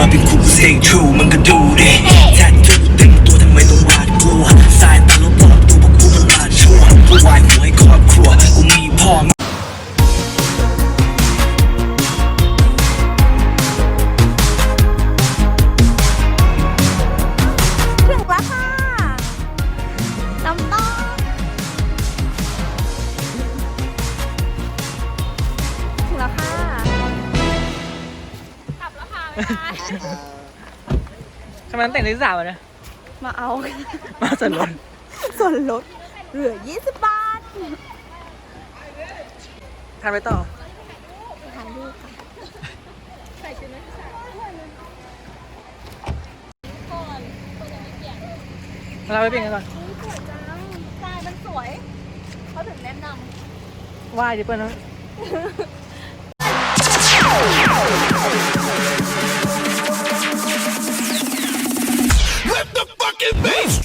มาเป็นคู่ stay true มันก็ดูดิแทททูเต็มตัวทำไมต้องหวาดกลัวสายตาลบหลอกตัวพวกกูมันลาดชั่วกูวายหัวให้ครอบครัวกูมีพ่อถึงแล้วค่ะน้ำต้มถึงแล้วค่ะกลับแล้วค่ะทำไมต้องแต่งที่สาวเนี่ยมาเอา มาส่วนลดเหลือ20 บาททานไปต่อทานลูกค่ะใส่ชุดนักศึกษาเราไปเปลี่ยนกันก่อนสวยจังลายมันสวยเขาถึงแนะนำว่ายดิเปิ้ลนะLet the fucking bass